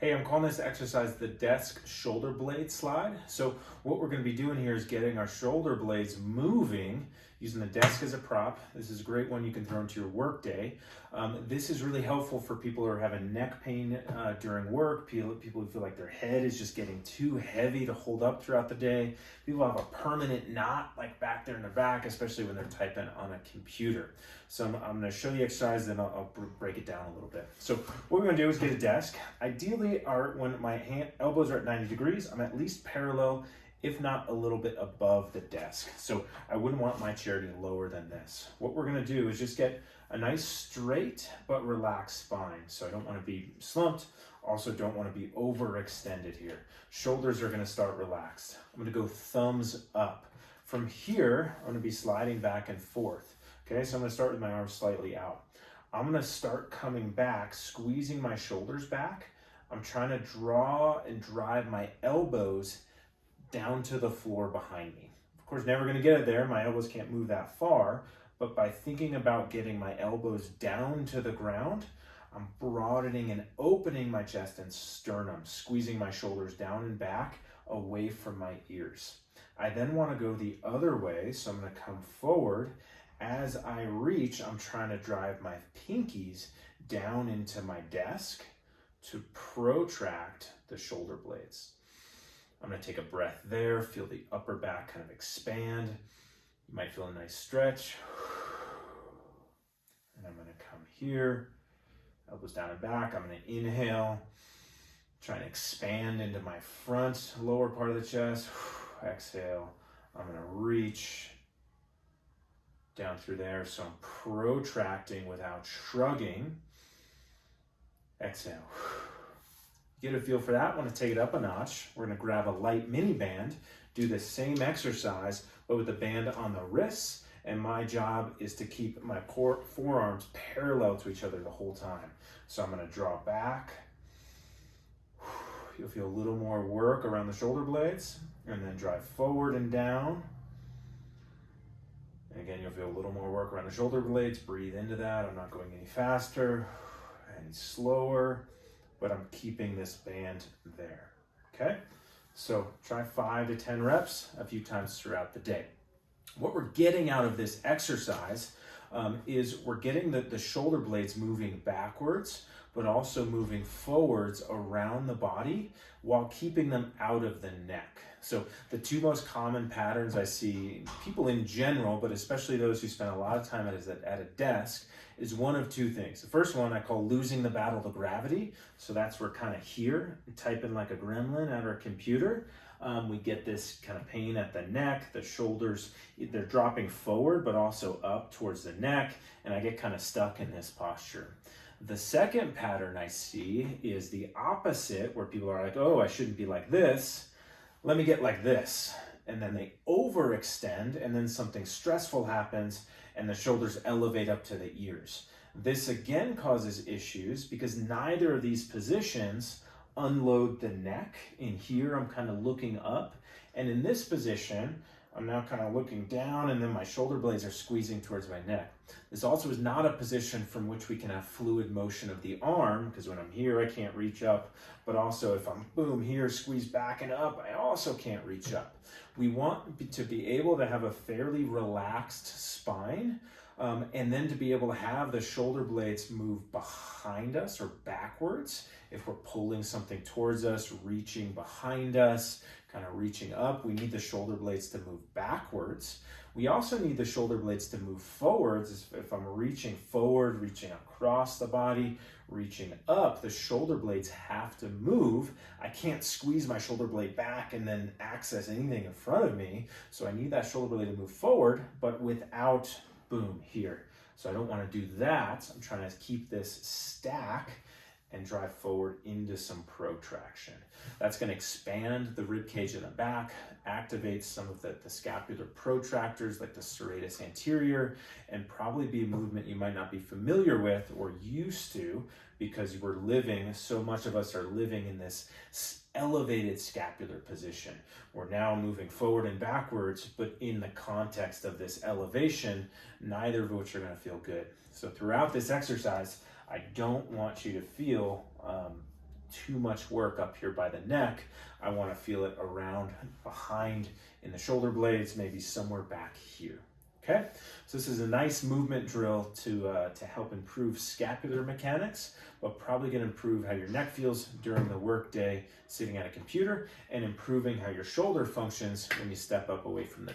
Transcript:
Hey, I'm calling this exercise the desk shoulder blade slide. So what we're going to be doing here is getting our shoulder blades moving using the desk as a prop. This is a great one you can throw into your work day. This is really helpful for people who are having neck pain during work, people who feel like their head is just getting too heavy to hold up throughout the day, people who have a permanent knot like back there in their back, especially when they're typing on a computer. So I'm going to show you the exercise, then I'll break it down a little bit. So what we're going to do is get a desk. Ideally, when my elbows are at 90 degrees, I'm at least parallel, if not a little bit above the desk. So I wouldn't want my chair to be lower than this. What we're going to do is just get a nice straight but relaxed spine. So I don't want to be slumped. Also don't want to be overextended here. Shoulders are going to start relaxed. I'm going to go thumbs up. From here, I'm going to be sliding back and forth. Okay, so I'm going to start with my arms slightly out. I'm going to start coming back, squeezing my shoulders back. I'm trying to draw and drive my elbows down to the floor behind me. Of course, never going to get it there. My elbows can't move that far, but by thinking about getting my elbows down to the ground, I'm broadening and opening my chest and sternum, squeezing my shoulders down and back away from my ears. I then want to go the other way, so I'm going to come forward. As I reach, I'm trying to drive my pinkies down into my desk to protract the shoulder blades. I'm going to take a breath there, feel the upper back kind of expand. You might feel a nice stretch. And I'm going to come here, elbows down and back. I'm going to inhale, try and expand into my front, lower part of the chest. Exhale, I'm going to reach down through there. So I'm protracting without shrugging. Exhale. Get a feel for that. Want to take it up a notch. We're going to grab a light mini band, do the same exercise, but with the band on the wrists. And my job is to keep my forearms parallel to each other the whole time. So I'm going to draw back. You'll feel a little more work around the shoulder blades, and then drive forward and down. And again, you'll feel a little more work around the shoulder blades. Breathe into that. I'm not going any faster, any slower, but I'm keeping this band there, okay? So try 5 to 10 reps a few times throughout the day. What we're getting out of this exercise is we're getting the shoulder blades moving backwards, but also moving forwards around the body while keeping them out of the neck. So the two most common patterns I see people in general, but especially those who spend a lot of time at a desk, is one of two things. The first one I call losing the battle to gravity. So that's where kind of here, typing like a gremlin at our computer. We get this kind of pain at the neck, the shoulders, they're dropping forward, but also up towards the neck, and I get kind of stuck in this posture. The second pattern I see is the opposite, where people are like, oh, I shouldn't be like this. Let me get like this. And then they overextend, and then something stressful happens, and the shoulders elevate up to the ears. This again causes issues because neither of these positions unload the neck. In here, I'm kind of looking up. And in this position, I'm now kind of looking down, and then my shoulder blades are squeezing towards my neck. This also is not a position from which we can have fluid motion of the arm, because when I'm here, I can't reach up. But also if I'm, boom, here, squeeze back and up, I also can't reach up. We want to be able to have a fairly relaxed spine, and then to be able to have the shoulder blades move behind us or backwards. If we're pulling something towards us, reaching behind us, kind of reaching up, we need the shoulder blades to move backwards. We also need the shoulder blades to move forwards. If I'm reaching forward, reaching across the body, reaching up, the shoulder blades have to move. I can't squeeze my shoulder blade back and then access anything in front of me. So I need that shoulder blade to move forward, but without, boom, here. So I don't want to do that. I'm trying to keep this stack and drive forward into some protraction. That's going to expand the rib cage in the back, activate some of the scapular protractors like the serratus anterior, and probably be a movement you might not be familiar with or used to, because so much of us are living in this elevated scapular position. We're now moving forward and backwards, but in the context of this elevation, neither of which are going to feel good. So throughout this exercise, I don't want you to feel too much work up here by the neck. I want to feel it around behind in the shoulder blades, maybe somewhere back here. Okay, so this is a nice movement drill to help improve scapular mechanics, but probably going to improve how your neck feels during the work day sitting at a computer, and improving how your shoulder functions when you step up away from the